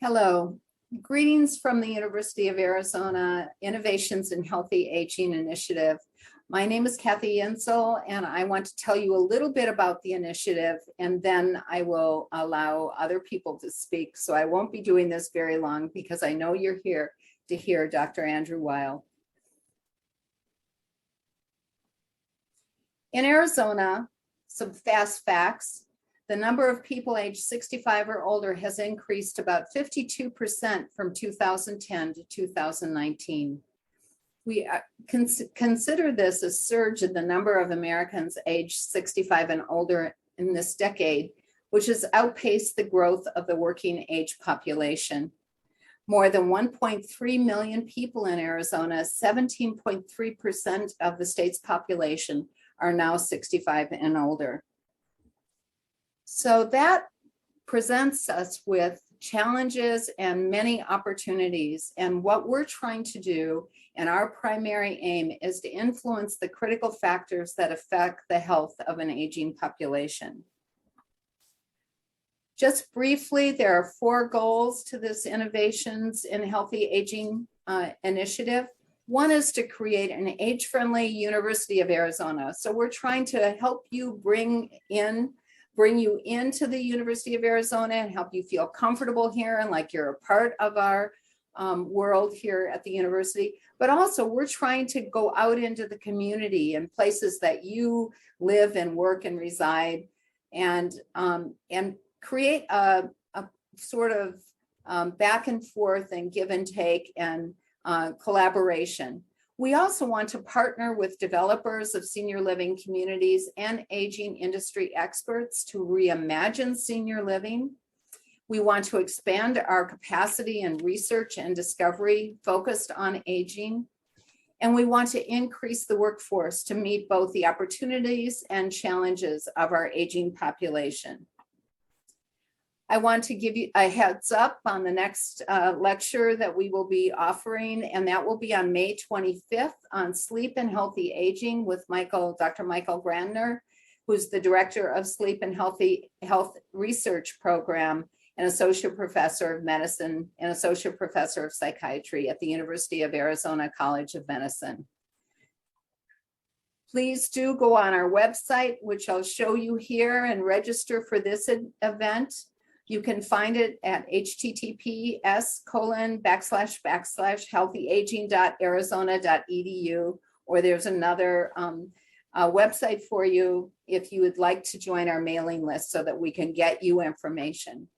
Hello, greetings from the University of Arizona Innovations in Healthy Aging Initiative. My name is Kathy Yensel, and I want to tell you a little bit about the initiative, and then I will allow other people to speak. So I won't be doing this very long because I know you're here to hear Dr. Andrew Weil. In Arizona, some fast facts. The number of people aged 65 or older has increased about 52% from 2010 to 2019. We consider this a surge in the number of Americans aged 65 and older in this decade, which has outpaced the growth of the working age population. More than 1.3 million people in Arizona, 17.3% of the state's population, are now 65 and older. So that presents us with challenges and many opportunities. And what we're trying to do, and our primary aim, is to influence the critical factors that affect the health of an aging population. Just briefly, there are 4 goals to this Innovations in Healthy Aging initiative. One is to create an age-friendly University of Arizona. So we're trying to help you bring you into the University of Arizona and help you feel comfortable here and like you're a part of our world here at the university. But also we're trying to go out into the community and places that you live and work and reside, and create a sort of back and forth and give and take and collaboration. We also want to partner with developers of senior living communities and aging industry experts to reimagine senior living. We want to expand our capacity in research and discovery focused on aging. And we want to increase the workforce to meet both the opportunities and challenges of our aging population. I want to give you a heads up on the next lecture that we will be offering, and that will be on May 25th on Sleep and Healthy Aging with Dr. Michael Grandner, who's the Director of Sleep and Health Research Program and Associate Professor of Medicine and Associate Professor of Psychiatry at the University of Arizona College of Medicine. Please do go on our website, which I'll show you here, and register for this event. You can find it at https://healthyaging.arizona.edu, or there's another website for you if you would like to join our mailing list so that we can get you information.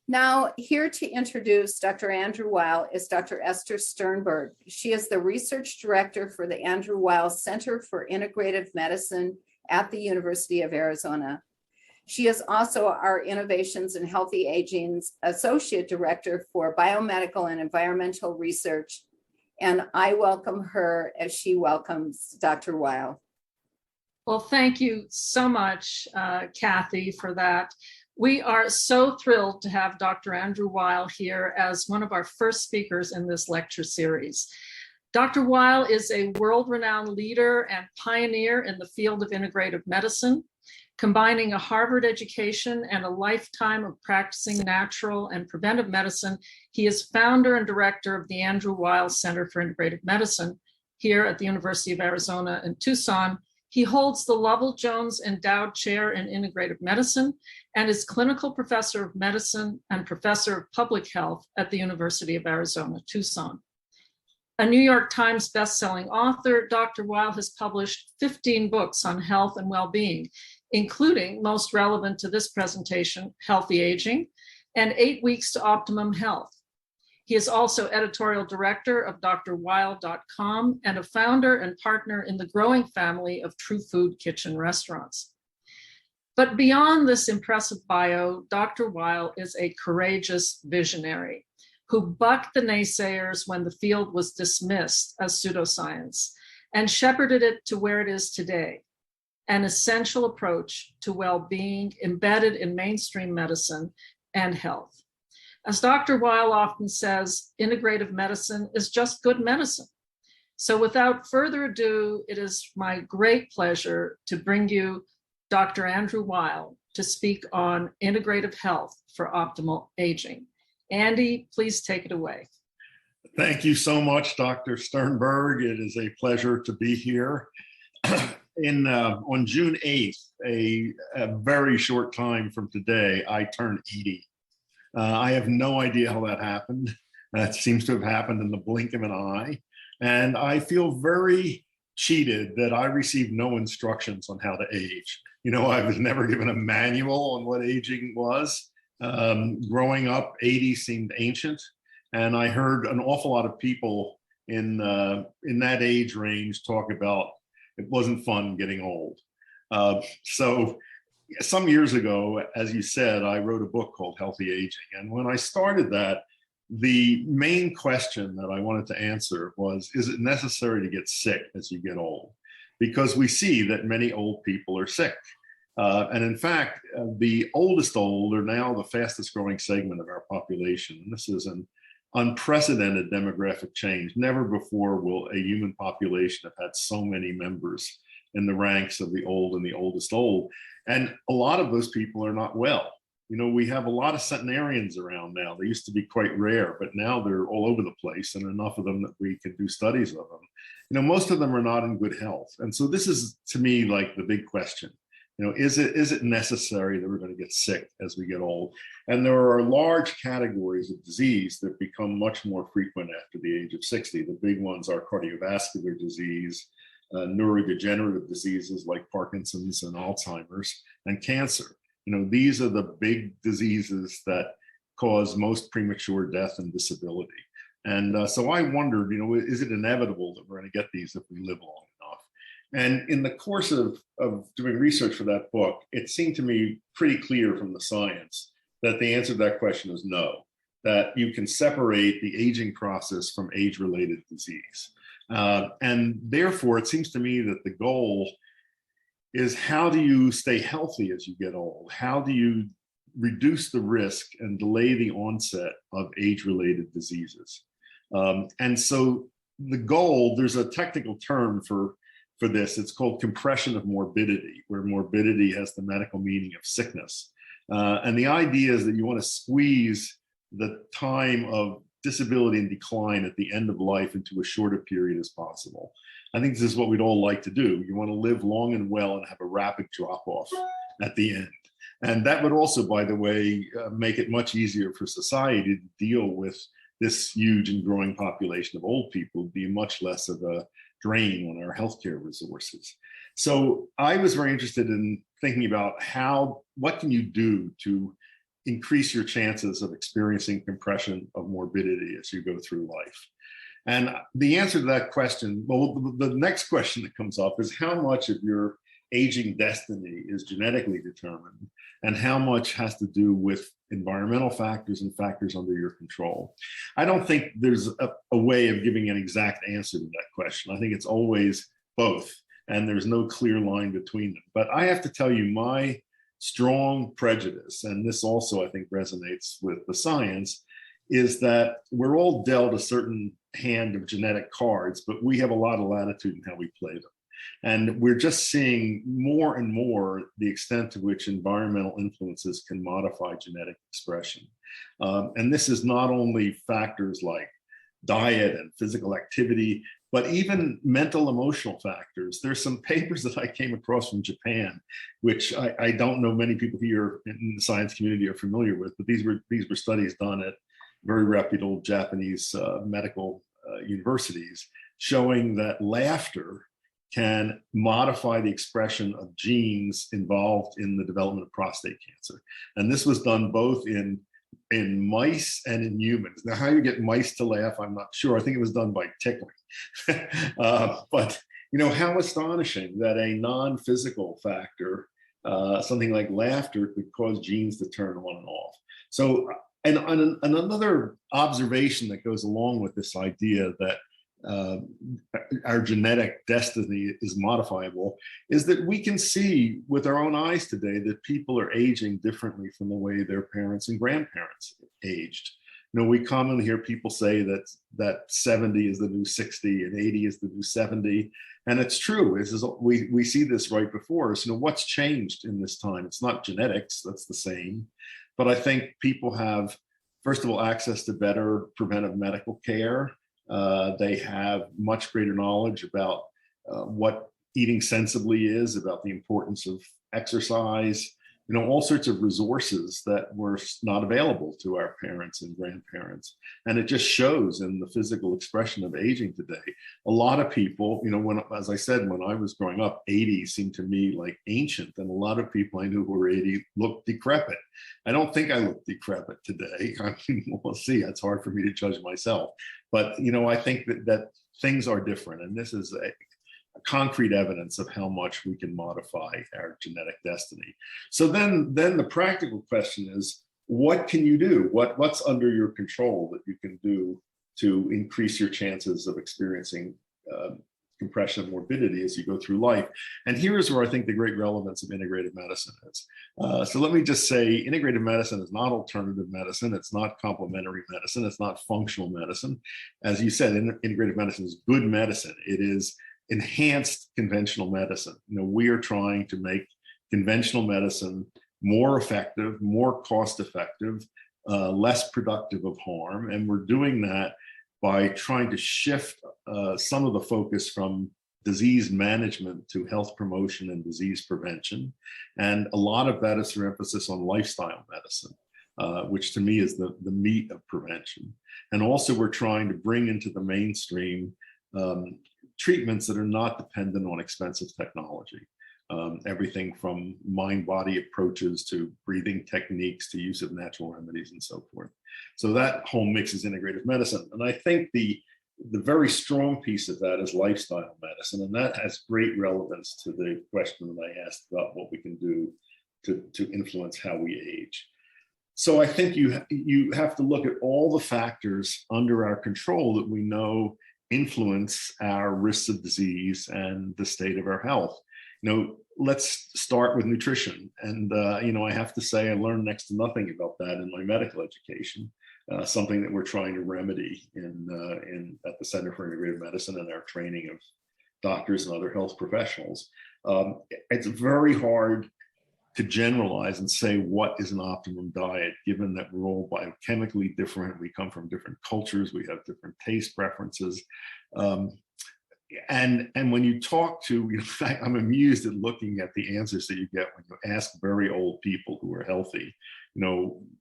Now, here to introduce Dr. Andrew Weil is Dr. Esther Sternberg. She is the Research Director for the Andrew Weil Center for Integrative Medicine at the University of Arizona. She is also our Innovations in Healthy Aging's Associate Director for Biomedical and Environmental Research, and I welcome her as she welcomes Dr. Weil. Well, thank you so much, Kathy, for that. We are so thrilled to have Dr. Andrew Weil here as one of our first speakers in this lecture series. Dr. Weil is a world-renowned leader and pioneer in the field of integrative medicine. Combining a Harvard education and a lifetime of practicing natural and preventive medicine, he is founder and director of the Andrew Weil Center for Integrative Medicine here at the University of Arizona in Tucson. He holds the Lovell-Jones Endowed Chair in Integrative Medicine and is clinical professor of medicine and professor of public health at the University of Arizona, Tucson. A New York Times bestselling author, Dr. Weil has published 15 books on health and well-being, including, most relevant to this presentation, Healthy Aging, and 8 Weeks to Optimum Health. He is also editorial director of drweil.com and a founder and partner in the growing family of True Food Kitchen restaurants. But beyond this impressive bio, Dr. Weil is a courageous visionary who bucked the naysayers when the field was dismissed as pseudoscience and shepherded it to where it is today, an essential approach to well-being embedded in mainstream medicine and health. As Dr. Weil often says, integrative medicine is just good medicine. So without further ado, it is my great pleasure to bring you Dr. Andrew Weil, to speak on integrative health for optimal aging. Andy, please take it away. Thank you so much, Dr. Sternberg. It is a pleasure to be here. On June 8th, a very short time from today, I turned 80. I have no idea how that happened. That seems to have happened in the blink of an eye. And I feel very cheated that I received no instructions on how to age. I was never given a manual on what aging was. Growing up, 80 seemed ancient. And I heard an awful lot of people in that age range talk about it wasn't fun getting old. So some years ago, as you said, I wrote a book called Healthy Aging. And when I started that, the main question that I wanted to answer was, is it necessary to get sick as you get old? Because we see that many old people are sick. And in fact, the oldest old are now the fastest growing segment of our population. And this is an unprecedented demographic change. Never before will a human population have had so many members in the ranks of the old and the oldest old. And a lot of those people are not well. We have a lot of centenarians around now. They used to be quite rare, but now they're all over the place, and enough of them that we can do studies of them. Most of them are not in good health. And so this is, to me, like the big question. Is it necessary that we're going to get sick as we get old? And there are large categories of disease that become much more frequent after the age of 60. The big ones are cardiovascular disease, neurodegenerative diseases like Parkinson's and Alzheimer's, and cancer. These are the big diseases that cause most premature death and disability. And so I wondered, is it inevitable that we're going to get these if we live long enough? And in the course of doing research for that book, it seemed to me pretty clear from the science that the answer to that question is no, that you can separate the aging process from age-related disease. And therefore, it seems to me that the goal is, how do you stay healthy as you get old? How do you reduce the risk and delay the onset of age-related diseases? And so the goal, there's a technical term for this. It's called compression of morbidity, where morbidity has the medical meaning of sickness. And the idea is that you want to squeeze the time of disability and decline at the end of life into as short a period as possible. I think this is what we'd all like to do. You want to live long and well and have a rapid drop off at the end. And that would also, by the way, make it much easier for society to deal with this huge and growing population of old people, be much less of a drain on our healthcare resources. So I was very interested in thinking about what can you do to increase your chances of experiencing compression of morbidity as you go through life. And the answer to that question, well, the next question that comes up is, how much of your aging destiny is genetically determined, and how much has to do with environmental factors and factors under your control? I don't think there's a way of giving an exact answer to that question. I think it's always both, and there's no clear line between them. But I have to tell you, my strong prejudice, and this also I think resonates with the science, is that we're all dealt a certain hand of genetic cards, but we have a lot of latitude in how we play them. And we're just seeing more and more the extent to which environmental influences can modify genetic expression. And this is not only factors like diet and physical activity, but even mental emotional factors. There's some papers that I came across from Japan, which I don't know many people here in the science community are familiar with, but these were studies done at very reputable Japanese medical universities, showing that laughter can modify the expression of genes involved in the development of prostate cancer. And this was done both in mice and in humans. Now, how you get mice to laugh, I'm not sure. I think it was done by tickling. But how astonishing that a non-physical factor, something like laughter, could cause genes to turn on and off. So, and another observation that goes along with this idea that our genetic destiny is modifiable is that we can see with our own eyes today that people are aging differently from the way their parents and grandparents aged. We commonly hear people say that 70 is the new 60 and 80 is the new 70. And it's true. We see this right before us. What's changed in this time? It's not genetics, that's the same. But I think people have, first of all, access to better preventive medical care. They have much greater knowledge about what eating sensibly is, about the importance of exercise, all sorts of resources that were not available to our parents and grandparents. And it just shows in the physical expression of aging today. A lot of people, as I said, when I was growing up, 80 seemed to me like ancient. And a lot of people I knew who were 80 looked decrepit. I don't think I look decrepit today. I mean, we'll see. It's hard for me to judge myself. But, I think that things are different. And this is a concrete evidence of how much we can modify our genetic destiny. So then the practical question is, what can you do? What's under your control that you can do to increase your chances of experiencing compression and morbidity as you go through life? And here's where I think the great relevance of integrative medicine is. So let me just say, integrative medicine is not alternative medicine. It's not complementary medicine. It's not functional medicine. As you said, integrative medicine is good medicine. It is enhanced conventional medicine. We are trying to make conventional medicine more effective, more cost effective, less productive of harm. And we're doing that by trying to shift some of the focus from disease management to health promotion and disease prevention. And a lot of that is through emphasis on lifestyle medicine, which to me is the meat of prevention. And also we're trying to bring into the mainstream treatments that are not dependent on expensive technology. Everything from mind-body approaches to breathing techniques to use of natural remedies and so forth. So that whole mix is integrative medicine. And I think the very strong piece of that is lifestyle medicine. And that has great relevance to the question that I asked about what we can do to influence how we age. So I think you have to look at all the factors under our control that we know influence our risks of disease and the state of our health. Let's start with nutrition. And, I have to say I learned next to nothing about that in my medical education, something that we're trying to remedy at the Center for Integrative Medicine and our training of doctors and other health professionals. It's very hard to generalize and say what is an optimum diet, given that we're all biochemically different. We come from different cultures. We have different taste preferences. And when you talk to, I'm amused at looking at the answers that you get when you ask very old people who are healthy,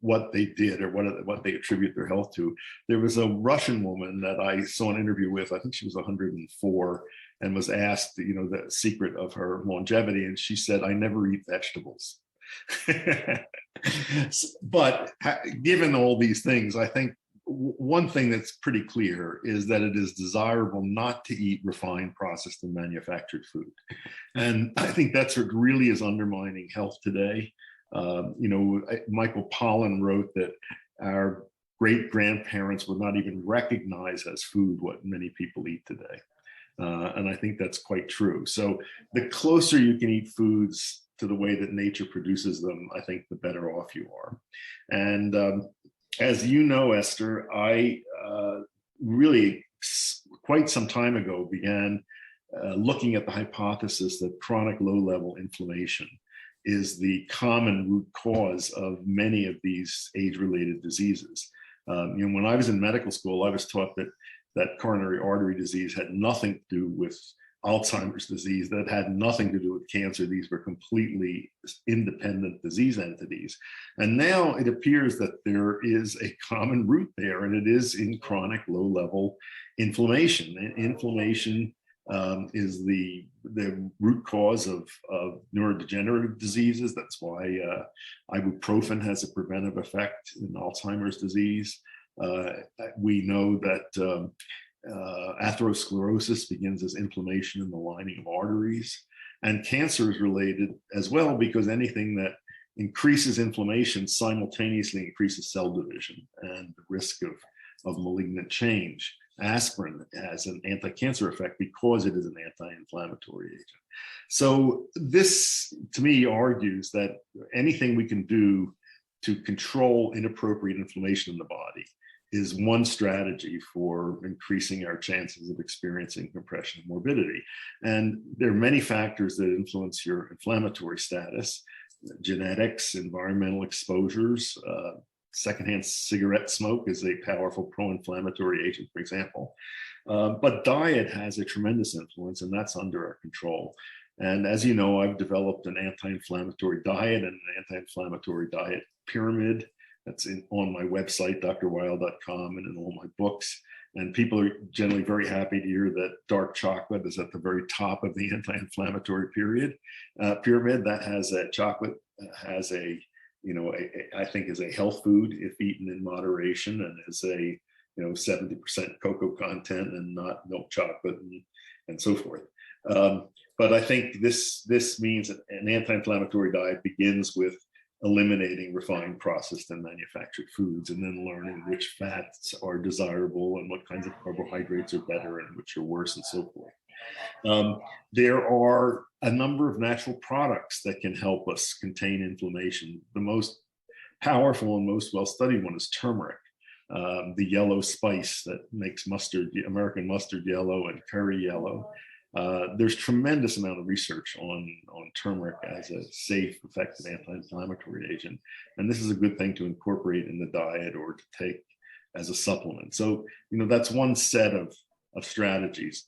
what they did or what they attribute their health to. There was a Russian woman that I saw an interview with. I think she was 104 and was asked, the secret of her longevity. And she said, "I never eat vegetables." But given all these things, I think one thing that's pretty clear is that it is desirable not to eat refined, processed, and manufactured food. And I think that's what really is undermining health today. Michael Pollan wrote that our great-grandparents would not even recognize as food what many people eat today. And I think that's quite true. So the closer you can eat foods to the way that nature produces them, I think the better off you are. And as you know, Esther, I really quite some time ago began looking at the hypothesis that chronic low-level inflammation is the common root cause of many of these age-related diseases. When I was in medical school, I was taught that coronary artery disease had nothing to do with Alzheimer's disease, that had nothing to do with cancer. These were completely independent disease entities. And now it appears that there is a common root there, and it is in chronic low-level inflammation. And inflammation is the root cause of neurodegenerative diseases. That's why ibuprofen has a preventive effect in Alzheimer's disease. We know that atherosclerosis begins as inflammation in the lining of arteries, and cancer is related as well, because anything that increases inflammation simultaneously increases cell division and the risk of malignant change. Aspirin has an anti-cancer effect because it is an anti-inflammatory agent. So this, to me, argues that anything we can do to control inappropriate inflammation in the body is one strategy for increasing our chances of experiencing compression and morbidity. And there are many factors that influence your inflammatory status: genetics, environmental exposures. Secondhand cigarette smoke is a powerful pro-inflammatory agent, for example. But diet has a tremendous influence, and that's under our control. And as you know, I've developed an anti-inflammatory diet and an anti-inflammatory diet pyramid. That's on my website, drweil.com, and in all my books. And people are generally very happy to hear that dark chocolate is at the very top of the anti-inflammatory pyramid. That has a chocolate has a, I think is a health food if eaten in moderation, and is a 70% cocoa content and not milk chocolate and so forth. But I think this means an anti-inflammatory diet begins with eliminating refined, processed, and manufactured foods, and then learning which fats are desirable and what kinds of carbohydrates are better and which are worse, and so forth. There are a number of natural products that can help us contain inflammation. The most powerful and most well-studied one is turmeric, the yellow spice that makes American mustard yellow and curry yellow. There's tremendous amount of research on turmeric as a safe, effective anti-inflammatory agent. And this is a good thing to incorporate in the diet or to take as a supplement. So, that's one set of strategies.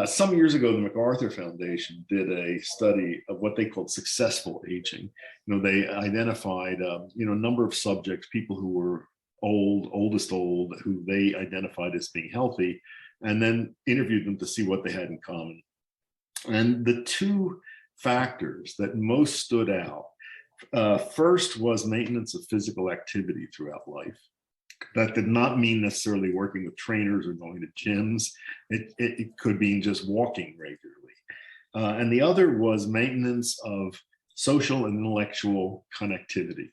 Some years ago, the MacArthur Foundation did a study of what they called successful aging. They identified, a number of subjects, people who were oldest old, who they identified as being healthy, and then interviewed them to see what they had in common. And the two factors that most stood out, first was maintenance of physical activity throughout life. That did not mean necessarily working with trainers or going to gyms. It could mean just walking regularly. And the other was maintenance of social and intellectual connectivity.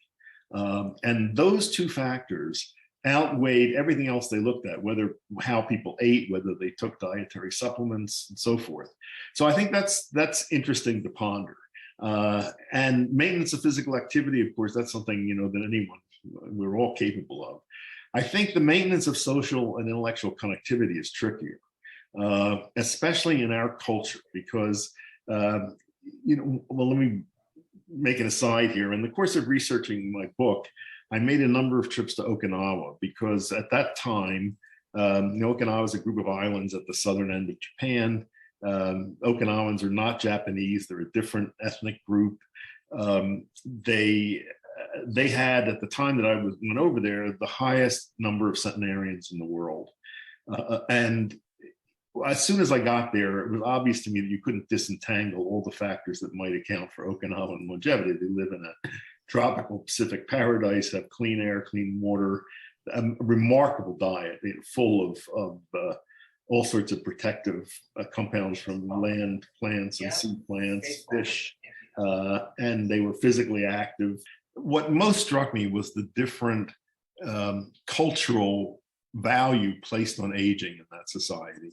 And those two factors outweighed everything else they looked at, how people ate, whether they took dietary supplements, and so forth. So I think that's interesting to ponder. And maintenance of physical activity, of course, that's something that we're all capable of. I think the maintenance of social and intellectual connectivity is trickier, especially in our culture, because let me make an aside here. In the course of researching my book, I made a number of trips to Okinawa because at that time, Okinawa is a group of islands at the southern end of Japan. Okinawans are not Japanese; they're a different ethnic group. They had, at the time that I went over there, the highest number of centenarians in the world. And as soon as I got there, it was obvious to me that you couldn't disentangle all the factors that might account for Okinawan longevity. They live in a tropical Pacific paradise, have clean air, clean water, a remarkable diet full of all sorts of protective compounds from land plants and sea plants, fish, and they were physically active. What most struck me was the different cultural value placed on aging in that society.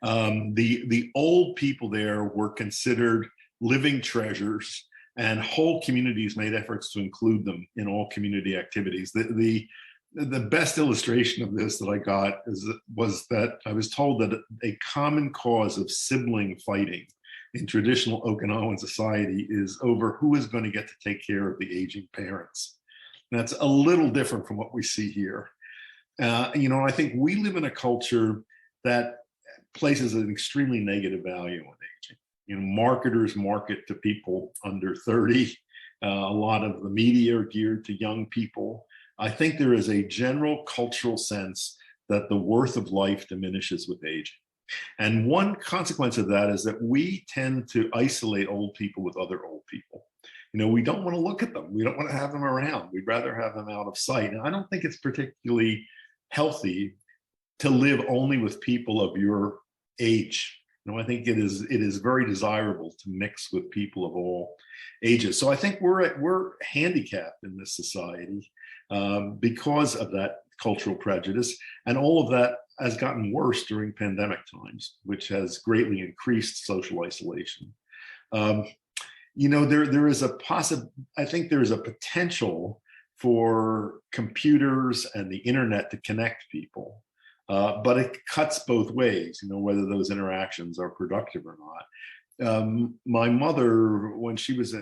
The old people there were considered living treasures, and whole communities made efforts to include them in all community activities. The best illustration of this that I got was that I was told that a common cause of sibling fighting in traditional Okinawan society is over who is going to get to take care of the aging parents. And that's a little different from what we see here. I think we live in a culture that places an extremely negative value on aging. Marketers market to people under 30. A lot of the media are geared to young people. I think there is a general cultural sense that the worth of life diminishes with aging. And one consequence of that is that we tend to isolate old people with other old people. We don't want to look at them. We don't want to have them around. We'd rather have them out of sight. And I don't think it's particularly healthy to live only with people of your age. I think it is very desirable to mix with people of all ages. So I think we're handicapped in this society because of that cultural prejudice, and all of that has gotten worse during pandemic times, which has greatly increased social isolation. There is a potential for computers and the internet to connect people. But it cuts both ways, whether those interactions are productive or not. My mother, when she was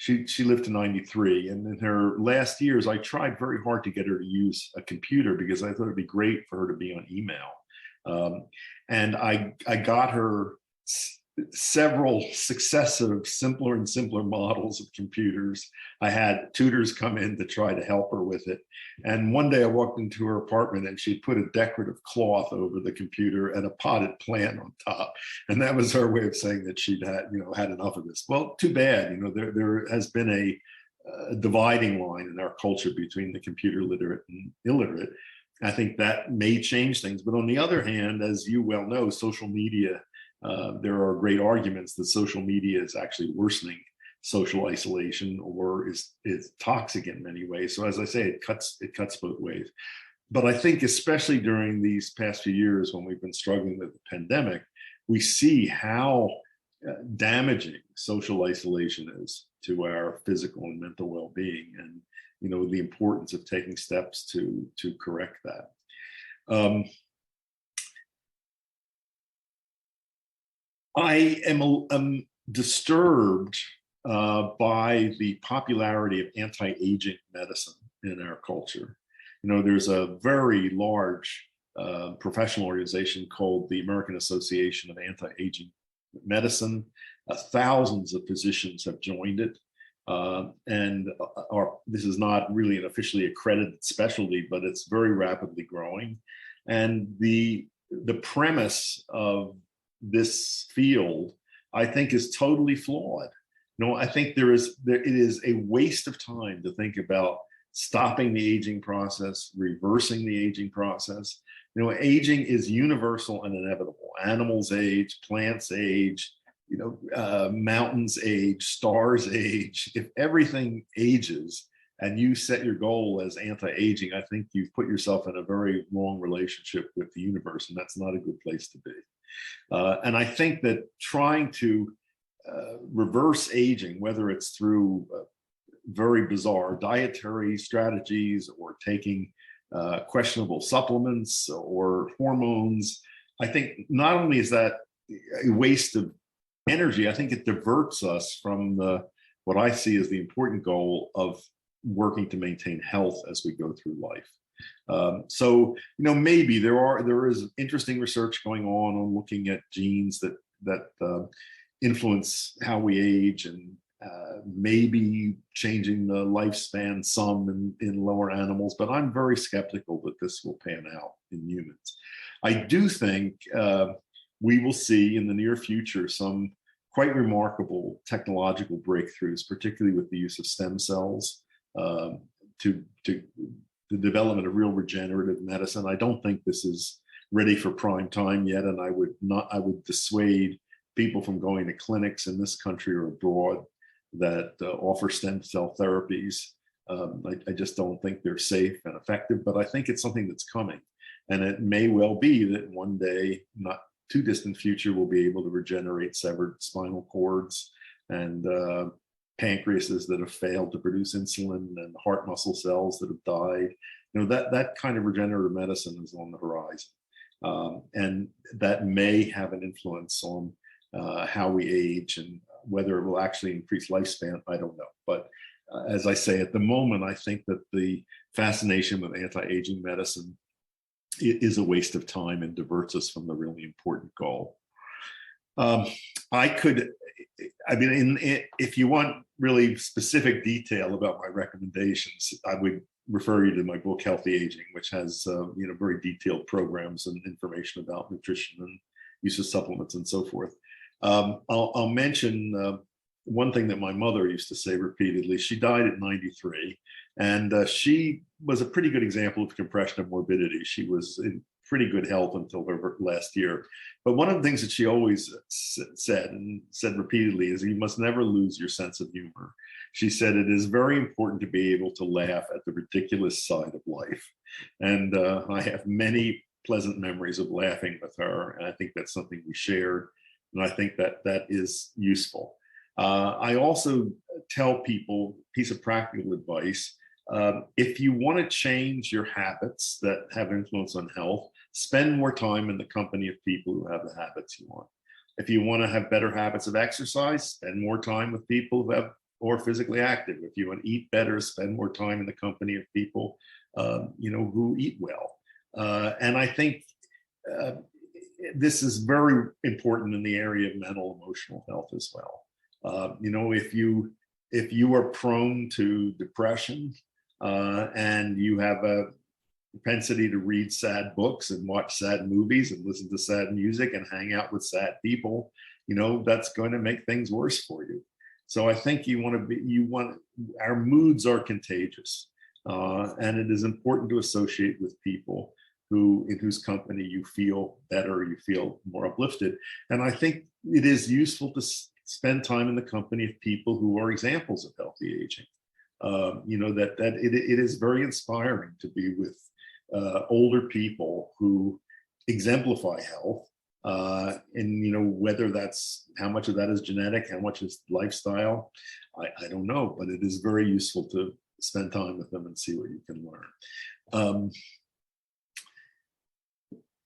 she lived to 93, and in her last years, I tried very hard to get her to use a computer because I thought it'd be great for her to be on email. And I got her several successive simpler and simpler models of computers. I had tutors come in to try to help her with it. And one day I walked into her apartment and she'd put a decorative cloth over the computer and a potted plant on top. And that was her way of saying that she'd had enough of this. Well, too bad. There has been a dividing line in our culture between the computer literate and illiterate. I think that may change things. But on the other hand, as you well know, social media, there are great arguments that social media is actually worsening social isolation or is toxic in many ways. So as I say, it cuts both ways. But I think especially during these past few years when we've been struggling with the pandemic, we see how damaging social isolation is to our physical and mental well-being, and the importance of taking steps to correct that. I am disturbed by the popularity of anti-aging medicine in our culture. There's a very large professional organization called the American Association of Anti-Aging Medicine. Thousands of physicians have joined it. This is not really an officially accredited specialty, but it's very rapidly growing. And the premise of this field, I think, is totally flawed. I think it is a waste of time to think about stopping the aging process, reversing the aging process. Aging is universal and inevitable. Animals age, plants age, mountains age, stars age. If everything ages and you set your goal as anti-aging, I think you've put yourself in a very long relationship with the universe, and that's not a good place to be. And I think that trying to reverse aging, whether it's through very bizarre dietary strategies or taking questionable supplements or hormones, I think not only is that a waste of energy, I think it diverts us from what I see as the important goal of working to maintain health as we go through life. So maybe there is interesting research going on looking at genes that influence how we age, and maybe changing the lifespan some in lower animals. But I'm very skeptical that this will pan out in humans. I do think we will see in the near future some quite remarkable technological breakthroughs, particularly with the use of stem cells to the development of real regenerative medicine. I don't think this is ready for prime time yet, and I would dissuade people from going to clinics in this country or abroad that offer stem cell therapies. I just don't think they're safe and effective, but I think it's something that's coming. And it may well be that one day, not too distant future, we'll be able to regenerate severed spinal cords and pancreases that have failed to produce insulin and heart muscle cells that have died. That kind of regenerative medicine is on the horizon. And that may have an influence on how we age, and whether it will actually increase lifespan, I don't know. But as I say, at the moment, I think that the fascination with anti-aging medicine is a waste of time and diverts us from the really important goal. If you want really specific detail about my recommendations, I would refer you to my book, Healthy Aging, which has very detailed programs and information about nutrition and use of supplements and so forth. I'll mention one thing that my mother used to say repeatedly. She died at 93, and she was a pretty good example of compression of morbidity. She was in pretty good health until her last year. But one of the things that she always said repeatedly is you must never lose your sense of humor. She said it is very important to be able to laugh at the ridiculous side of life. And I have many pleasant memories of laughing with her. And I think that's something we shared. And I think that is useful. I also tell people, piece of practical advice, If you want to change your habits that have influence on health, spend more time in the company of people who have the habits you want. If you want to have better habits of exercise, spend more time with people who have or physically active. If you want to eat better, spend more time in the company of people, who eat well. And I think this is very important in the area of mental emotional health as well. If you are prone to depression and you have a propensity to read sad books and watch sad movies and listen to sad music and hang out with sad people, that's going to make things worse for you. So I think our moods are contagious, and it is important to associate with people in whose company you feel better, you feel more uplifted. And I think it is useful to spend time in the company of people who are examples of healthy aging. It is very inspiring to be with older people who exemplify health. And whether that's how much of that is genetic, how much is lifestyle, I don't know, but it is very useful to spend time with them and see what you can learn.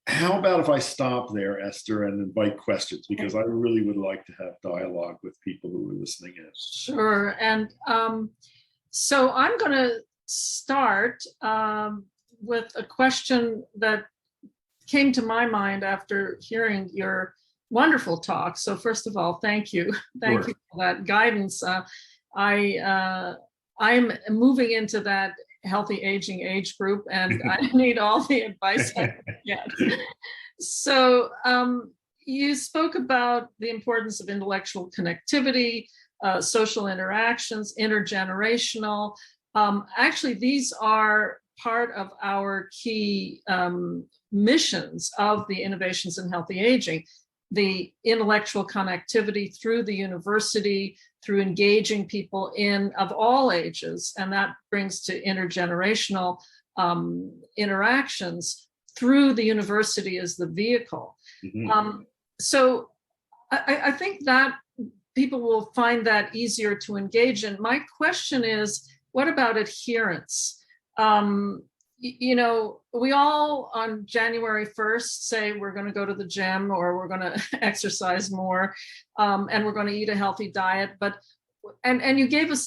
How about if I stop there, Esther, and invite questions, because I really would like to have dialogue with people who are listening in. Sure. And so I'm going to start with a question that came to my mind after hearing your wonderful talk. So first of all, thank you. Thank you for that guidance. I'm moving into that healthy aging age group, and I need all the advice I can get. So you spoke about the importance of intellectual connectivity, social interactions, intergenerational. Actually, these are part of our key missions of the Innovations in Healthy Aging. The intellectual connectivity through the university, through engaging people of all ages, and that brings to intergenerational interactions through the university as the vehicle. Mm-hmm. So I think that people will find that easier to engage in. My question is, what about adherence? We all on January 1st say we're going to go to the gym or we're going to exercise more, and we're going to eat a healthy diet. But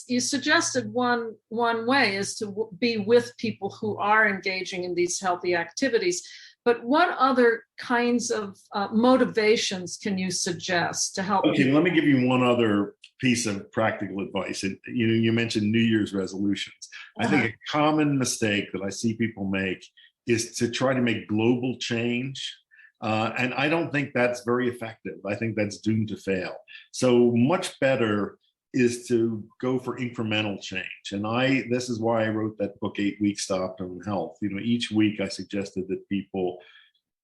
you suggested one way is to be with people who are engaging in these healthy activities. But what other kinds of motivations can you suggest to help? Okay, let me give you one other piece of practical advice. And you mentioned New Year's resolutions. I think a common mistake that I see people make is to try to make global change. And I don't think that's very effective. I think that's doomed to fail. So much better is to go for incremental change. And this is why I wrote that book, 8 Weeks to Optimum Health. Each week I suggested that people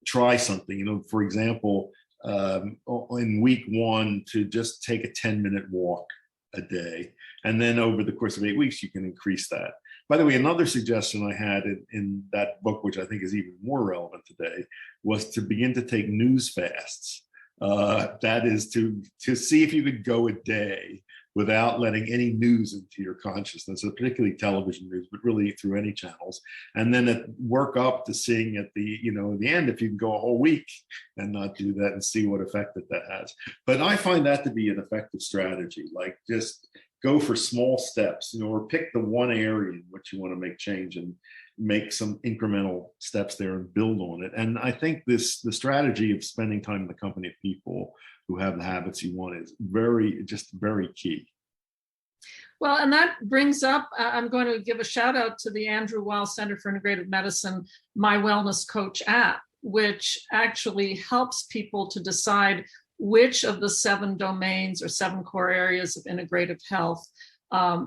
try something. For example, in week 1 to just take a 10-minute walk a day. And then over the course of 8 weeks, you can increase that. By the way, another suggestion I had in that book, which I think is even more relevant today, was to begin to take news fasts. That is to see if you could go a day without letting any news into your consciousness, particularly television news, but really through any channels. And then work up to seeing at the end if you can go a whole week and not do that and see what effect that has. But I find that to be an effective strategy. Like just go for small steps, or pick the one area in which you want to make change and make some incremental steps there and build on it. And I think the strategy of spending time in the company of people who have the habits you want is very key. Well, and that brings up, I'm going to give a shout out to the Andrew Weil Center for Integrative Medicine, My Wellness Coach app, which actually helps people to decide which of the 7 domains or 7 core areas of integrative health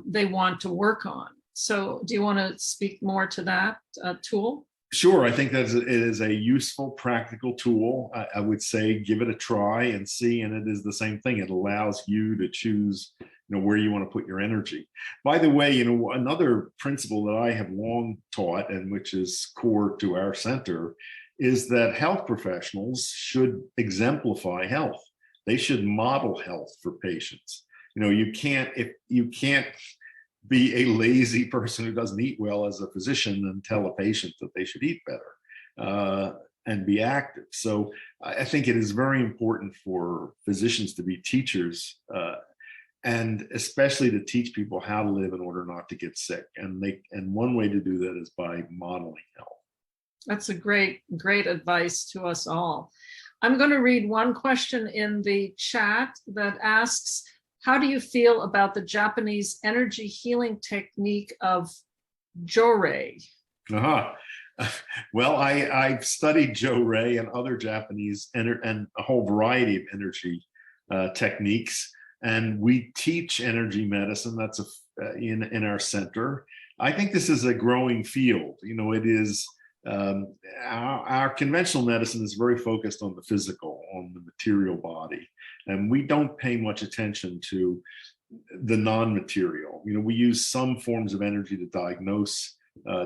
they want to work on. So do you want to speak more to that tool? Sure. I think that it is a useful, practical tool. I would say give it a try and see. And it is the same thing. It allows you to choose where you want to put your energy. By the way, another principle that I have long taught and which is core to our center is that health professionals should exemplify health. They should model health for patients. You can't be a lazy person who doesn't eat well as a physician and tell a patient that they should eat better and be active. So I think it is very important for physicians to be teachers, and especially to teach people how to live in order not to get sick. And one way to do that is by modeling health. That's a great advice to us all. I'm going to read one question in the chat that asks, how do you feel about the Japanese energy healing technique of Jorei? Well, I've studied Jorei and other Japanese and a whole variety of energy techniques, and we teach energy medicine. That's in our center. I think this is a growing field. It is. Our conventional medicine is very focused on the physical, on the material body, and we don't pay much attention to the non-material. We use some forms of energy to diagnose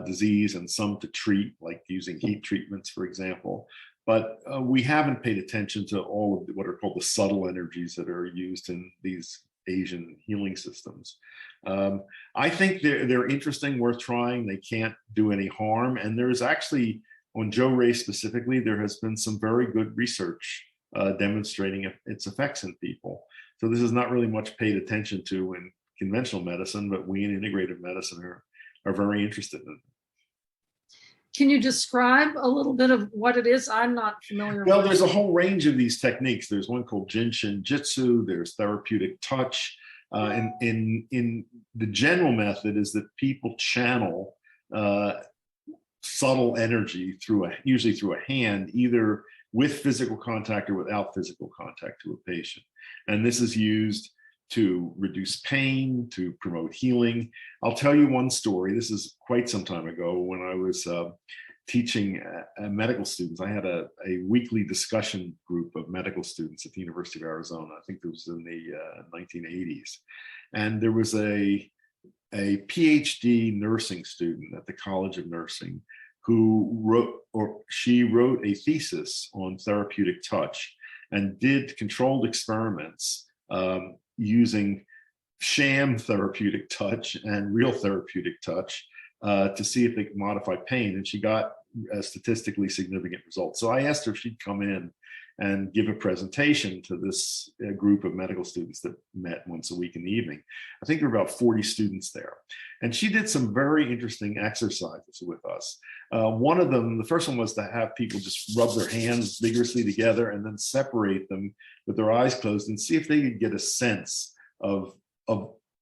disease and some to treat, like using heat treatments, for example. But we haven't paid attention to all of what are called the subtle energies that are used in these Asian healing systems. I think they're interesting, worth trying. They can't do any harm. And there's actually, on Jorei specifically, there has been some very good research demonstrating its effects in people. So this is not really much paid attention to in conventional medicine, but we in integrative medicine are very interested in it. Can you describe a little bit of what it is? I'm not familiar with. Well, there's a whole range of these techniques. There's one called Shinjitsu. There's therapeutic touch. In the general method is that people channel subtle energy usually through a hand, either with physical contact or without physical contact to a patient. And this is used to reduce pain, to promote healing. I'll tell you one story. This is quite some time ago when I was teaching medical students. I had a weekly discussion group of medical students at the University of Arizona. I think it was in the 1980s. And there was a PhD nursing student at the College of Nursing who wrote a thesis on therapeutic touch and did controlled experiments using sham therapeutic touch and real therapeutic touch to see if they could modify pain. And she got statistically significant results. So I asked her if she'd come in and give a presentation to this group of medical students that met once a week in the evening. I think there were about 40 students there. And she did some very interesting exercises with us. One of them, the first one, was to have people just rub their hands vigorously together and then separate them with their eyes closed and see if they could get a sense of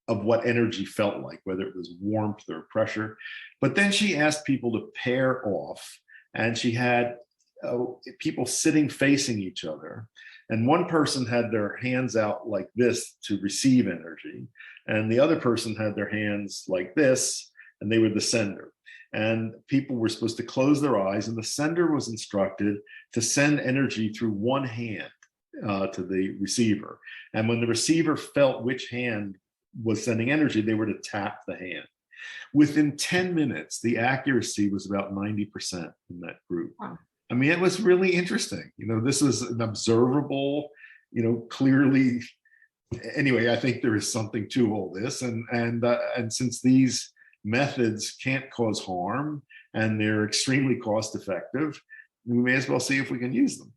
what energy felt like, whether it was warmth or pressure. But then she asked people to pair off, and she had people sitting facing each other. And one person had their hands out like this to receive energy, and the other person had their hands like this, and they were the sender. And people were supposed to close their eyes, and the sender was instructed to send energy through one hand to the receiver. And when the receiver felt which hand was sending energy, they were to tap the hand. Within 10 minutes, the accuracy was about 90% in that group. Wow. I mean, it was really interesting. This was an observable, clearly. Anyway, I think there is something to all this, and since these methods can't cause harm and they're extremely cost effective, we may as well see if we can use them.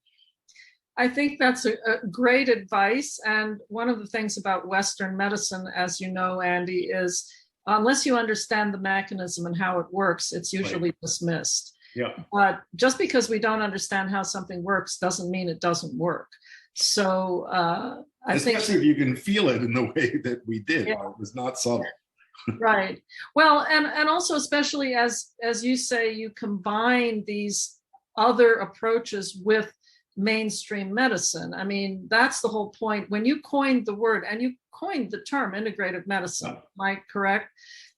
I think that's a great advice. And one of the things about Western medicine, as you know, Andy, is unless you understand the mechanism and how it works, it's usually dismissed. Yeah. But just because we don't understand how something works doesn't mean it doesn't work. So especially if you can feel it in the way that we did. Yeah. It was not subtle. Right. Well, and also especially as you say, you combine these other approaches with mainstream medicine. I mean, that's the whole point. When you coined the word, and you coined the term integrative medicine, am I correct?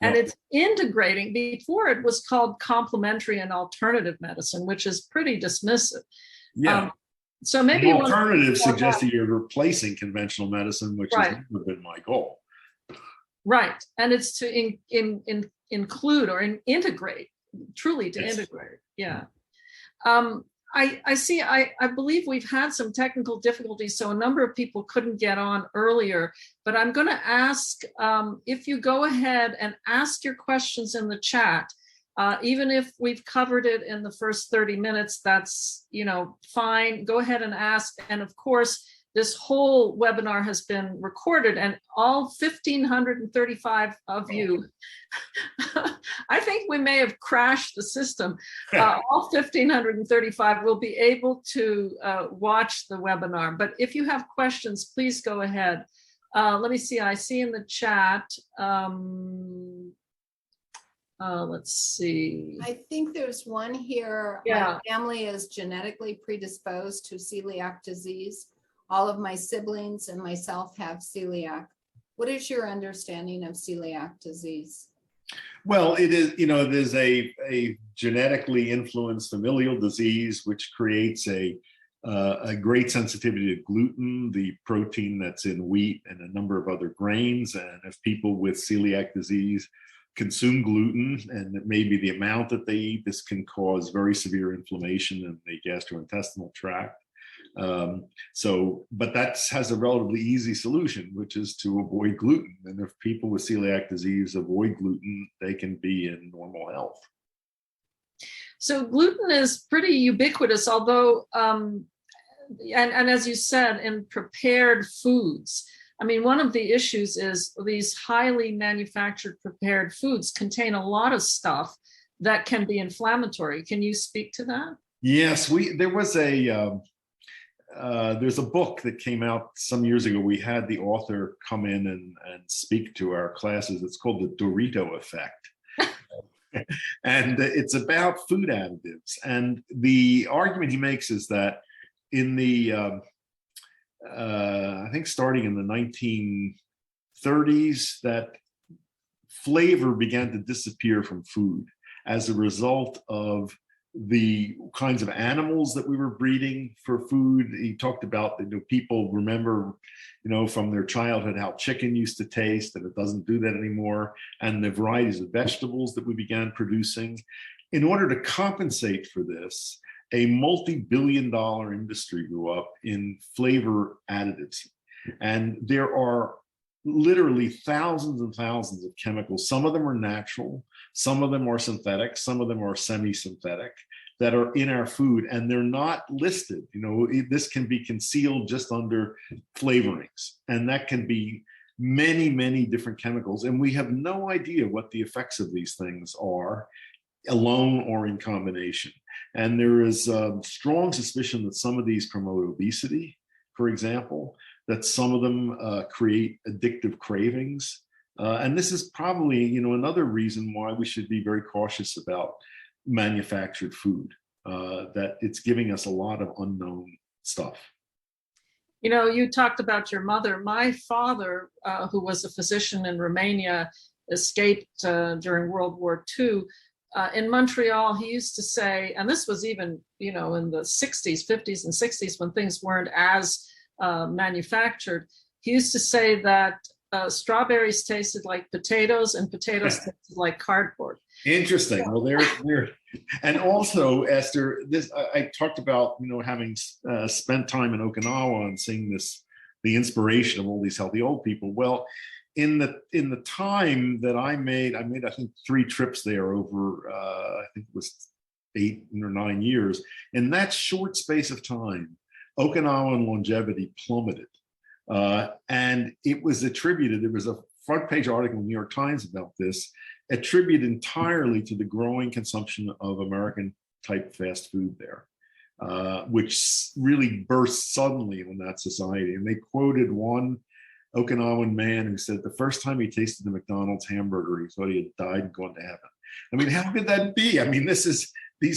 And it's integrating. Before it was called complementary and alternative medicine, which is pretty dismissive. Yeah. So maybe alternative suggests that you're replacing conventional medicine, which has never been my goal. Right. And it's to include or integrate, truly to integrate. Yeah. I see, I believe we've had some technical difficulties, so a number of people couldn't get on earlier, but I'm going to ask if you go ahead and ask your questions in the chat, even if we've covered it in the first 30 minutes, that's, fine. Go ahead and ask. And of course, this whole webinar has been recorded, and all 1,535 of you, I think we may have crashed the system. All 1,535 will be able to watch the webinar. But if you have questions, please go ahead. Let me see. I see in the chat. Let's see. I think there's one here. Yeah. My family is genetically predisposed to celiac disease. All of my siblings and myself have celiac. What is your understanding of celiac disease? Well, it is a genetically influenced familial disease, which creates a great sensitivity to gluten, the protein that's in wheat and a number of other grains. And if people with celiac disease consume gluten, and it may be the amount that they eat, this can cause very severe inflammation in the gastrointestinal tract. But that has a relatively easy solution, which is to avoid gluten. And if people with celiac disease avoid gluten, they can be in normal health. So gluten is pretty ubiquitous, although, and as you said, in prepared foods. I mean, one of the issues is these highly manufactured prepared foods contain a lot of stuff that can be inflammatory. Can you speak to that? Yes, there's a book that came out some years ago. We had the author come in and speak to our classes. It's called the Dorito Effect. And it's about food additives. And the argument he makes is that in the, I think starting in the 1930s, that flavor began to disappear from food as a result of the kinds of animals that we were breeding for food. He talked about, people remember, from their childhood how chicken used to taste, and it doesn't do that anymore, and the varieties of vegetables that we began producing. In order to compensate for this, a multi-billion-dollar industry grew up in flavor additives. And there are literally thousands and thousands of chemicals. Some of them are natural, some of them are synthetic, some of them are semi-synthetic, that are in our food, and they're not listed. This can be concealed just under flavorings, and that can be many, many different chemicals. And we have no idea what the effects of these things are, alone or in combination. And there is a strong suspicion that some of these promote obesity, for example, that some of them create addictive cravings. And this is probably, another reason why we should be very cautious about manufactured food, that it's giving us a lot of unknown stuff. You talked about your mother. My father, who was a physician in Romania, escaped during World War II. In Montreal, he used to say, and this was even, in the 60s, 50s, and 60s, when things weren't as manufactured, he used to say that strawberries tasted like potatoes and potatoes tasted like cardboard. Interesting. Well, there, and also, Esther, this I talked about, having spent time in Okinawa and seeing the inspiration of all these healthy old people. Well, in the time that I made, I think 3 trips there over, I think it was 8 or 9 years. In that short space of time, Okinawan longevity plummeted. And it was attributed, there was a front page article in the New York Times about this, attributed entirely to the growing consumption of American type fast food there, which really burst suddenly on that society. And they quoted one Okinawan man who said the first time he tasted the McDonald's hamburger, he thought he had died and gone to heaven. I mean, how could that be? I mean, these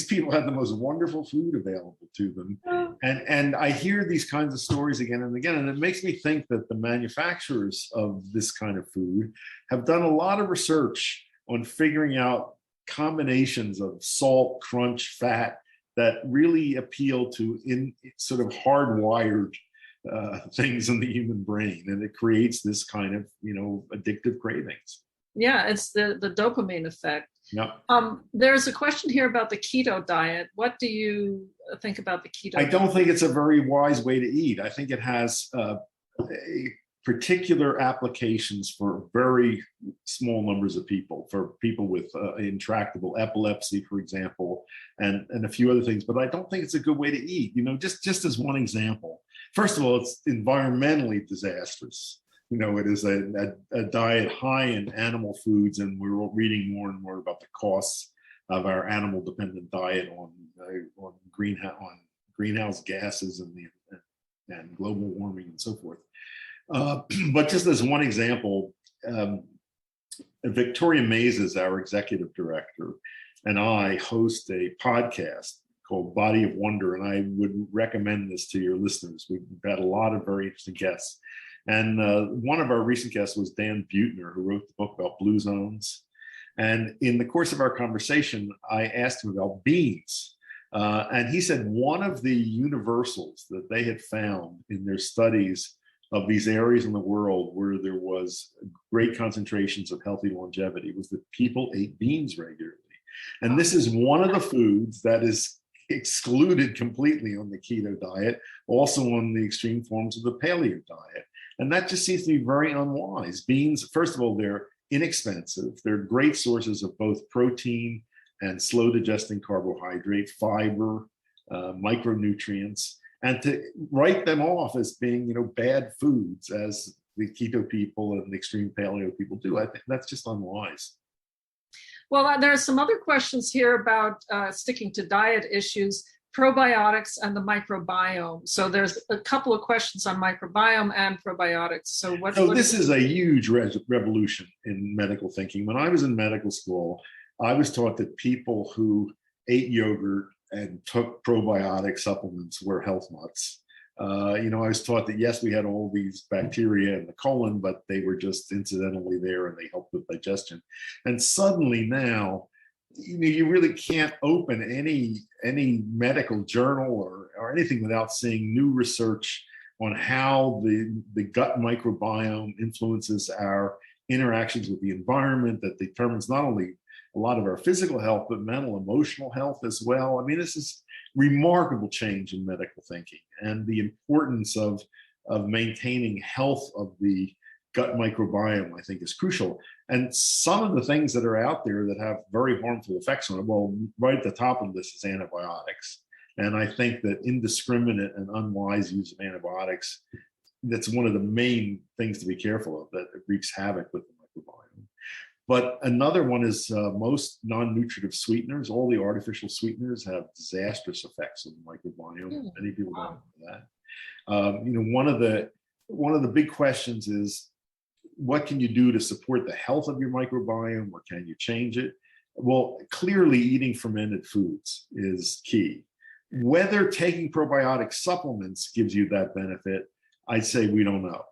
people had the most wonderful food available to them. And I hear these kinds of stories again and again, and it makes me think that the manufacturers of this kind of food have done a lot of research on figuring out combinations of salt, crunch, fat that really appeal to sort of hardwired things in the human brain, and it creates this kind of addictive cravings. Yeah, it's the dopamine effect. Yep. There's a question here about the keto diet. What do you think about the keto I diet? don't think it's a very wise way to eat. I think it has particular applications for very small numbers of people, for people with intractable epilepsy, for example, and a few other things. But I don't think it's a good way to eat. You know, just as one example. First of all, it's environmentally disastrous. You know, it is a diet high in animal foods, and we're reading more and more about the costs of our animal-dependent diet on greenhouse gases and global warming and so forth. But just as one example, Victoria Mazes, our executive director, and I host a podcast called Body of Wonder, and I would recommend this to your listeners. We've had a lot of very interesting guests. And one of our recent guests was Dan Buettner, who wrote the book about blue zones. And in the course of our conversation, I asked him about beans. And he said one of the universals that they had found in their studies of these areas in the world where there was great concentrations of healthy longevity was that people ate beans regularly. And this is one of the foods that is excluded completely on the keto diet, also on the extreme forms of the paleo diet. And that just seems to be very unwise. Beans, first of all, they're inexpensive. They're great sources of both protein and slow digesting carbohydrate, fiber, micronutrients. And to write them off as being, you know, bad foods, as the keto people and the extreme paleo people do, I think that's just unwise. Well, there are some other questions here about sticking to diet issues, probiotics and the microbiome. So there's a couple of questions on microbiome and probiotics. So this is a huge revolution in medical thinking. When I was in medical school, I was taught that people who ate yogurt and took probiotic supplements were health nuts. You know, I was taught that, yes, we had all these bacteria in the colon, but they were just incidentally there and they helped with digestion. And suddenly now, you know, you really can't open any medical journal or anything without seeing new research on how the gut microbiome influences our interactions with the environment, that determines not only a lot of our physical health, but mental, emotional health as well. I mean, this is remarkable change in medical thinking, and the importance of maintaining health of the gut microbiome, I think, is crucial. And some of the things that are out there that have very harmful effects on it, well, right at the top of this is antibiotics. And I think that indiscriminate and unwise use of antibiotics, that's one of the main things to be careful of, that it wreaks havoc with the microbiome. But another one is most non-nutritive sweeteners. All the artificial sweeteners have disastrous effects on the microbiome. Many people don't know that. You know, one of the big questions is, what can you do to support the health of your microbiome, or can you change it? Well, clearly eating fermented foods is key. Whether taking probiotic supplements gives you that benefit, I'd say we don't know.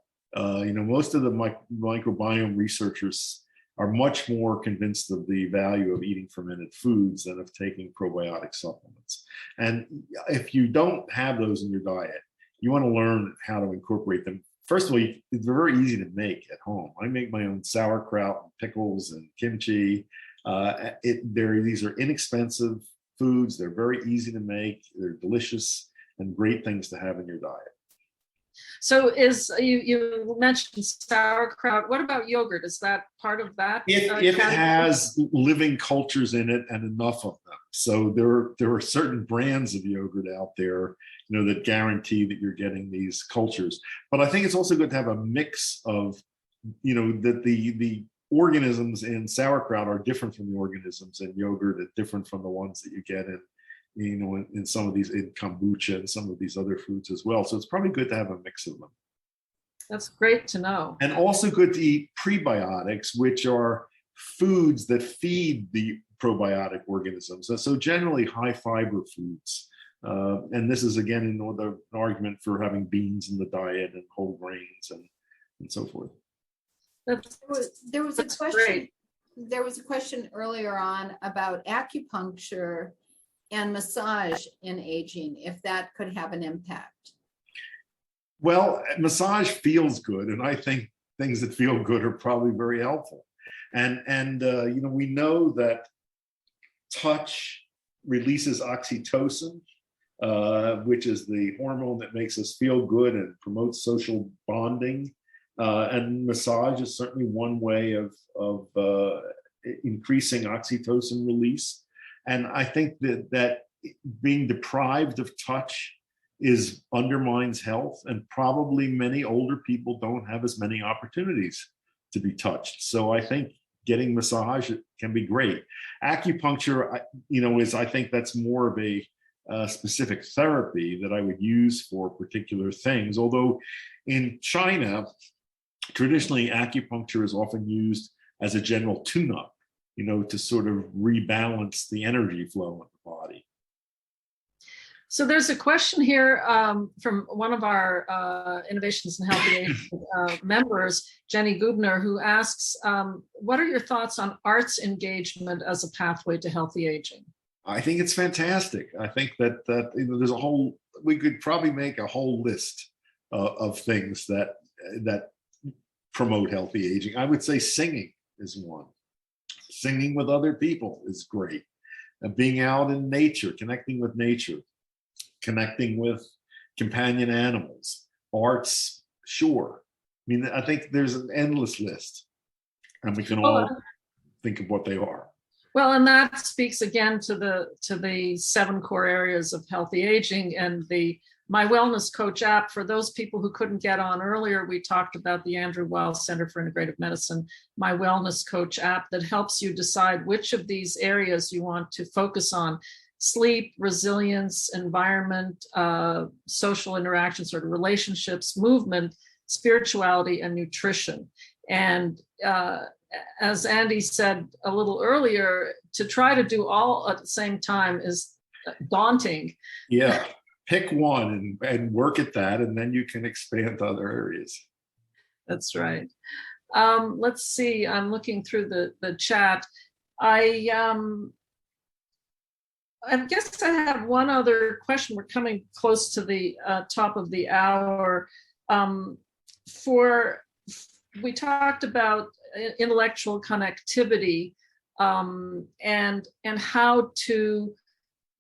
You know, most of the microbiome researchers are much more convinced of the value of eating fermented foods than of taking probiotic supplements. And if you don't have those in your diet, you want to learn how to incorporate them. First of all, it's very easy to make at home. I make my own sauerkraut, and pickles, and kimchi. These are inexpensive foods. They're very easy to make. They're delicious and great things to have in your diet. So you mentioned sauerkraut. What about yogurt? Is that part of that? If it has living cultures in it and enough of them. So there are certain brands of yogurt out there, you know, that guarantee that you're getting these cultures. But I think it's also good to have a mix of, you know, that the organisms in sauerkraut are different from the organisms in yogurt, and different from the ones that you get in, you know, in some of these, in kombucha and some of these other foods as well. So it's probably good to have a mix of them. That's great to know. And also good to eat prebiotics, which are foods that feed the probiotic organisms. So generally high fiber foods. And this is, again, an argument for having beans in the diet and whole grains and so forth. There was a question. Great. There was a question earlier on about acupuncture and massage in aging, if that could have an impact. Well, massage feels good, and I think things that feel good are probably very helpful. And you know, we know that touch releases oxytocin, which is the hormone that makes us feel good and promotes social bonding. And massage is certainly one way of increasing oxytocin release. And I think that being deprived of touch undermines health, and probably many older people don't have as many opportunities to be touched. So I think getting massage can be great. Acupuncture, I think that's more of a specific therapy that I would use for particular things. Although in China, traditionally acupuncture is often used as a general tune-up, to sort of rebalance the energy flow in the body. So there's a question here from one of our Innovations in Healthy Aging members, Jenny Gubner, who asks, what are your thoughts on arts engagement as a pathway to healthy aging? I think it's fantastic. I think that there's we could probably make a whole list of things that promote healthy aging. I would say singing is one. Singing with other people is great. Being out in nature, connecting with nature, connecting with companion animals, arts, sure. I think there's an endless list, and we can all think of what they are. Well, and that speaks again to the 7 core areas of healthy aging and the My Wellness Coach app. For those people who couldn't get on earlier, we talked about the Andrew Weil Center for Integrative Medicine My Wellness Coach app that helps you decide which of these areas you want to focus on: sleep, resilience, environment, social interactions, sort of relationships, movement, spirituality, and nutrition. And as Andy said a little earlier, to try to do all at the same time is daunting. Yeah, pick one and work at that, and then you can expand to other areas. That's right. Let's see, I'm looking through the chat. I guess I have one other question. We're coming close to the top of the hour. We talked about intellectual connectivity and how to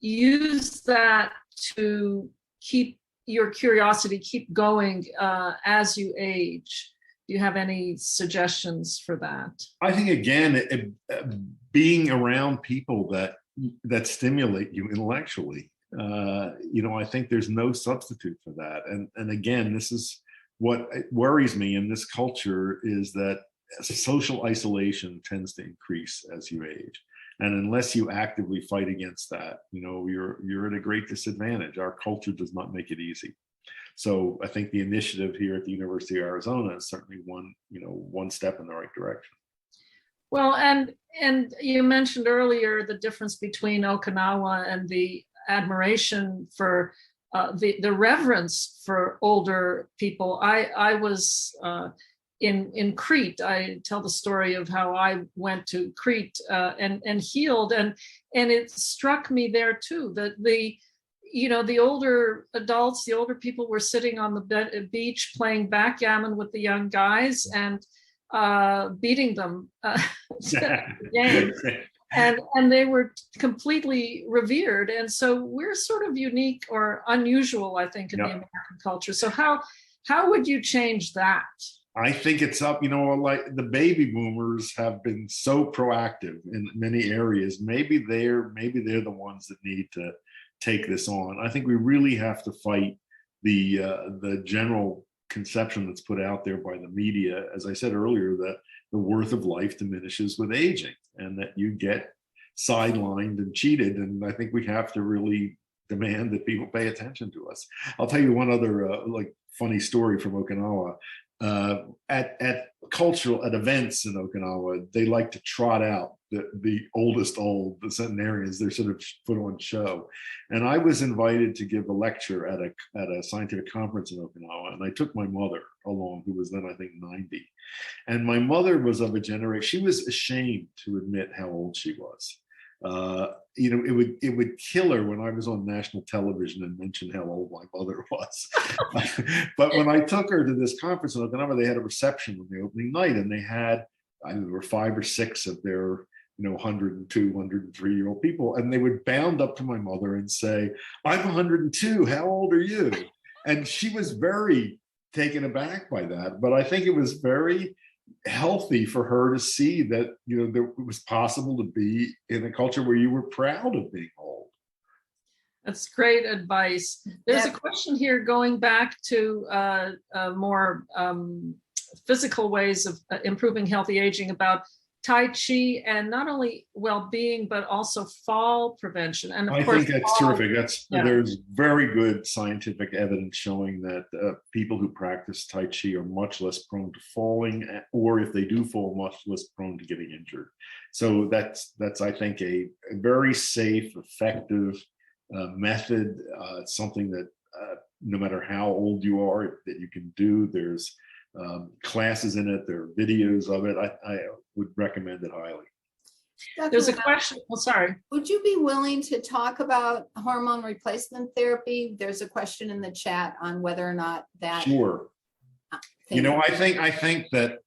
use that to keep your curiosity keep going as you age. Do you have any suggestions for that? I think, again, being around people that stimulate you intellectually, I think there's no substitute for that. And again, this is what worries me in this culture, is that social isolation tends to increase as you age. And unless you actively fight against that, you're at a great disadvantage. Our culture does not make it easy. So I think the initiative here at the University of Arizona is certainly one step in the right direction. Well, and you mentioned earlier the difference between Okinawa and the admiration for the reverence for older people. I was in Crete. I tell the story of how I went to Crete and healed, and it struck me there too that the older adults, the older people were sitting on the beach playing backgammon with the young guys and beating them games. And they were completely revered. And so we're sort of unique or unusual, I think, in the American culture. So how would you change that? I think it's up, like the baby boomers have been so proactive in many areas. Maybe they're the ones that need to take this on. I think we really have to fight the general conception that's put out there by the media, as I said earlier, that the worth of life diminishes with aging and that you get sidelined and cheated. And I think we have to really demand that people pay attention to us. I'll tell you one other funny story from Okinawa. At events in Okinawa, they like to trot out the oldest old, the centenarians. They're sort of put on show. And I was invited to give a lecture at a scientific conference in Okinawa, and I took my mother along, who was then I think 90. And my mother was of a generation, she was ashamed to admit how old she was. It would kill her when I was on national television and mentioned how old my mother was. But when I took her to this conference in Okinawa, they had a reception on the opening night, and they had, there were 5 or 6 of their 102, 103-year-old people, and they would bound up to my mother and say, I'm 102, how old are you? And she was very taken aback by that. But I think it was very healthy for her to see that, it was possible to be in a culture where you were proud of being old. That's great advice. There's a question here going back to more physical ways of improving healthy aging about Tai Chi and not only well-being, but also fall prevention. And I think that's terrific. There's very good scientific evidence showing that people who practice Tai Chi are much less prone to falling, or if they do fall, much less prone to getting injured. So that's I think, a very safe, effective method. It's something that no matter how old you are, that you can do. There's classes in it, there are videos of it. I would recommend it highly. There's a question. Oh, sorry. Would you be willing to talk about hormone replacement therapy? There's a question in the chat on whether or not that. Sure. I think that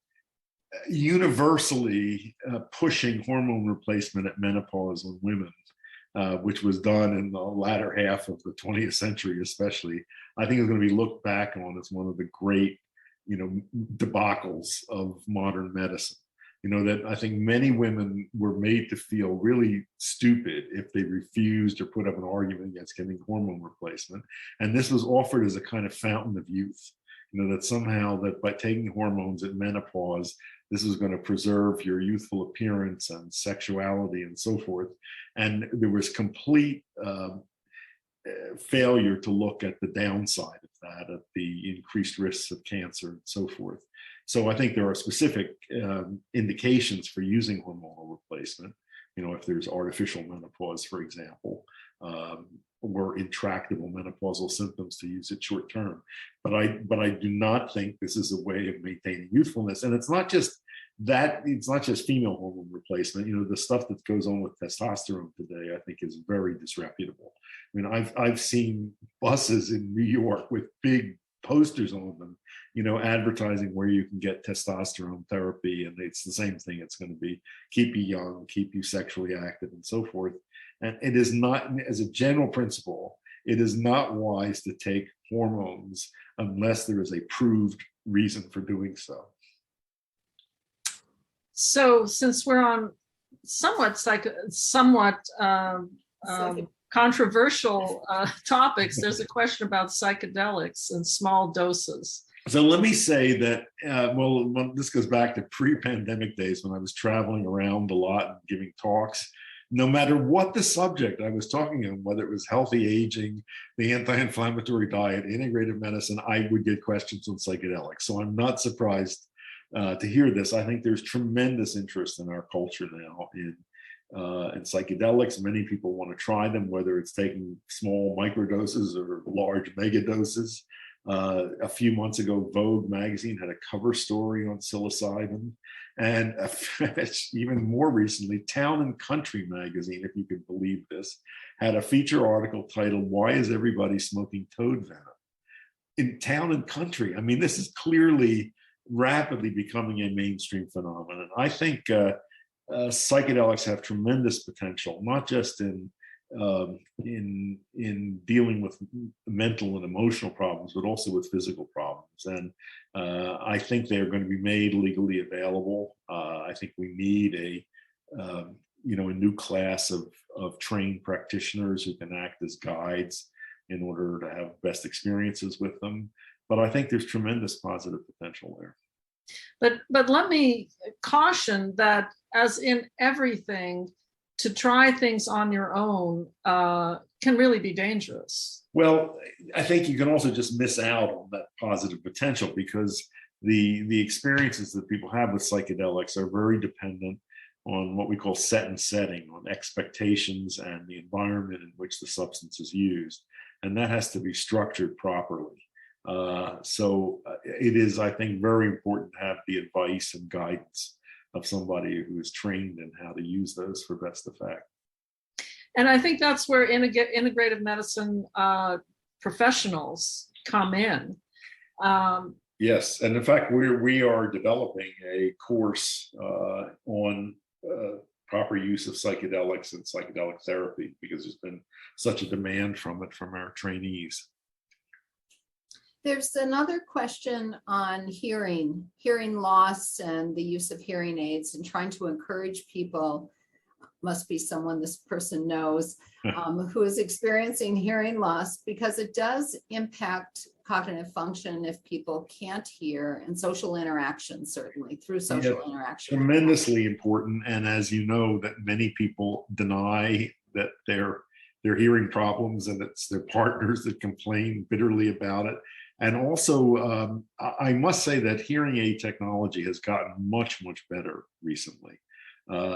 universally pushing hormone replacement at menopause in women, which was done in the latter half of the 20th century, especially, I think is going to be looked back on as one of the great debacles of modern medicine. That I think many women were made to feel really stupid if they refused or put up an argument against getting hormone replacement. And this was offered as a kind of fountain of youth, that somehow that by taking hormones at menopause, this is going to preserve your youthful appearance and sexuality and so forth. And there was complete failure to look at the downside of that, at the increased risks of cancer and so forth. So I think there are specific indications for using hormonal replacement, if there's artificial menopause, for example, or intractable menopausal symptoms, to use it short term. But I do not think this is a way of maintaining youthfulness. And it's not just that, it's not just female hormone replacement. The stuff that goes on with testosterone today, I think, is very disreputable. I've seen buses in New York with big posters on them, advertising where you can get testosterone therapy, and it's the same thing. It's going to be keep you young, keep you sexually active, and so forth. And it is not, as a general principle, it is not wise to take hormones unless there is a proved reason for doing so. So, since we're on somewhat controversial topics, there's a question about psychedelics and small doses. So let me say that, this goes back to pre-pandemic days when I was traveling around a lot and giving talks. No matter what the subject I was talking on, whether it was healthy aging, the anti-inflammatory diet, integrative medicine, I would get questions on psychedelics. So I'm not surprised to hear this. I think there's tremendous interest in our culture now in psychedelics. Many people want to try them, whether it's taking small microdoses or large mega doses. A few months ago, Vogue magazine had a cover story on psilocybin. And even more recently, Town and Country magazine, if you could believe this, had a feature article titled, "Why is Everybody Smoking Toad Venom?" In Town and Country. I mean, this is clearly rapidly becoming a mainstream phenomenon. I think psychedelics have tremendous potential, not just in dealing with mental and emotional problems, but also with physical problems. And I think they're going to be made legally available. I think we need a new class of trained practitioners who can act as guides in order to have best experiences with them. But I think there's tremendous positive potential there. But let me caution that, as in everything, to try things on your own can really be dangerous. Well, I think you can also just miss out on that positive potential, because the experiences that people have with psychedelics are very dependent on what we call set and setting, on expectations and the environment in which the substance is used. And that has to be structured properly. So it is, I think, very important to have the advice and guidance of somebody who is trained in how to use those for best effect. And I think that's where integrative medicine professionals come in. Yes, and in fact, we are developing a course on proper use of psychedelics and psychedelic therapy, because there's been such a demand from it from our trainees. There's another question on hearing loss and the use of hearing aids, and trying to encourage people, must be someone this person knows, who is experiencing hearing loss, because it does impact cognitive function if people can't hear, and social interaction, certainly through social interaction. Tremendously important. And as you know, that many people deny that they're hearing problems, and it's their partners that complain bitterly about it. And also, I must say that hearing aid technology has gotten much, much better recently.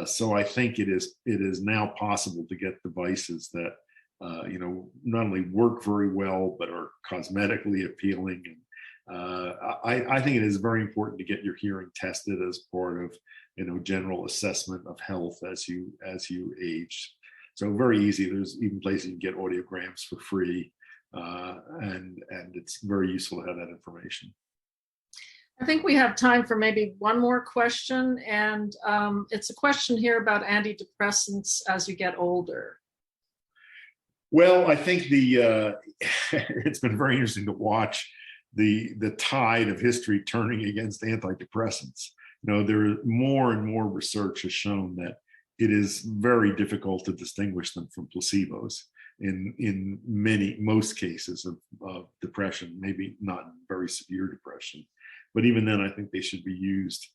So I think it is now possible to get devices that not only work very well, but are cosmetically appealing. And I think it is very important to get your hearing tested as part of general assessment of health as you age. So very easy. There's even places you can get audiograms for free. And it's very useful to have that information. I think we have time for maybe one more question, and it's a question here about antidepressants as you get older. Well, I think it's been very interesting to watch the tide of history turning against antidepressants. There more and more research has shown that it is very difficult to distinguish them from placebos in most cases of depression, maybe not very severe depression. But even then, I think they should be used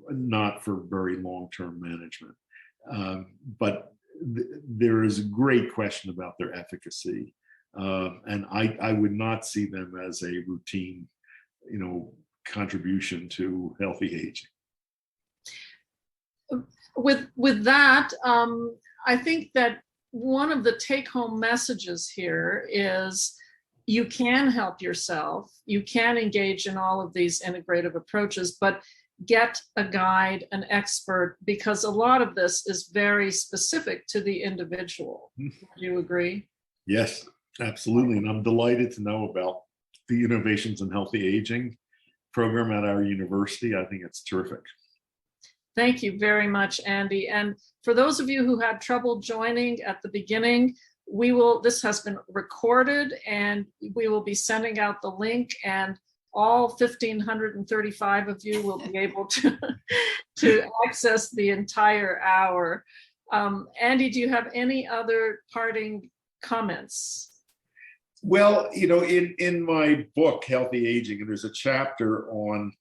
not for very long-term management. But there is a great question about their efficacy. And I would not see them as a routine, contribution to healthy aging. With that, I think that one of the take-home messages here is you can help yourself. You can engage in all of these integrative approaches, but get a guide, an expert, because a lot of this is very specific to the individual. Do you agree? Yes, absolutely. And I'm delighted to know about the Innovations in Healthy Aging program at our university. I think it's terrific. Thank you very much, Andy. And for those of you who had trouble joining at the beginning, this has been recorded, and we will be sending out the link, and all 1,535 of you will be able to access the entire hour. Andy, do you have any other parting comments? Well, in my book, Healthy Aging, and there's a chapter on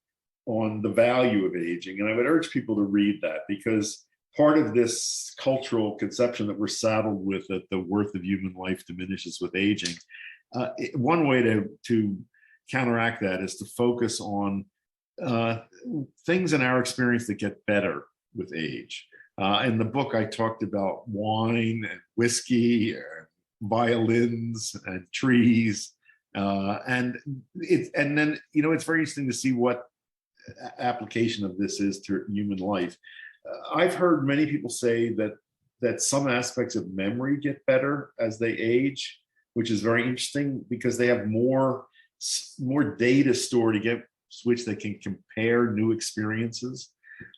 the value of aging, and I would urge people to read that, because part of this cultural conception that we're saddled with, that the worth of human life diminishes with aging, one way to counteract that is to focus on things in our experience that get better with age. In the book, I talked about wine and whiskey, violins and trees, and then it's very interesting to see what application of this is to human life. I've heard many people say that some aspects of memory get better as they age, which is very interesting, because they have more data stored against which they can compare new experiences.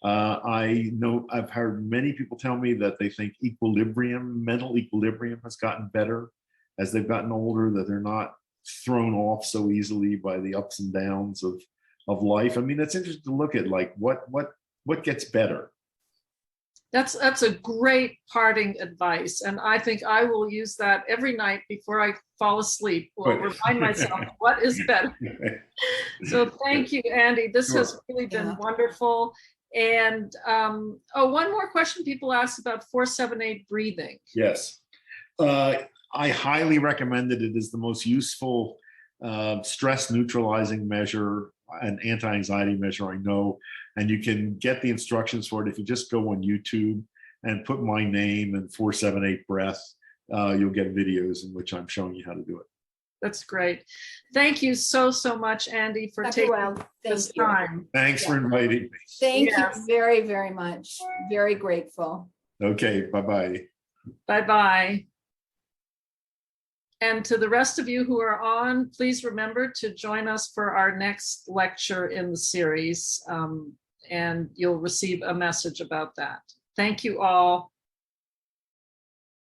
I've heard many people tell me that they think mental equilibrium has gotten better as they've gotten older, that they're not thrown off so easily by the ups and downs of life. I mean, it's interesting to look at, like, what gets better. That's a great parting advice, and I think I will use that every night before I fall asleone remind myself what is better. So thank you, Andy. This has really been wonderful. And one more question people ask about 4-7-8 breathing. Yes, I highly recommend it. It is the most useful stress neutralizing measure, an anti-anxiety measure I know, and you can get the instructions for it if you just go on YouTube and put my name and 4-7-8 breath. You'll get videos in which I'm showing you how to do it. That's great. Thank you so much, Andy, for taking this time. Thanks for inviting me. Thank you very, very much. Very grateful. Okay, bye-bye. Bye-bye. And to the rest of you who are on, please remember to join us for our next lecture in the series, and you'll receive a message about that. Thank you all.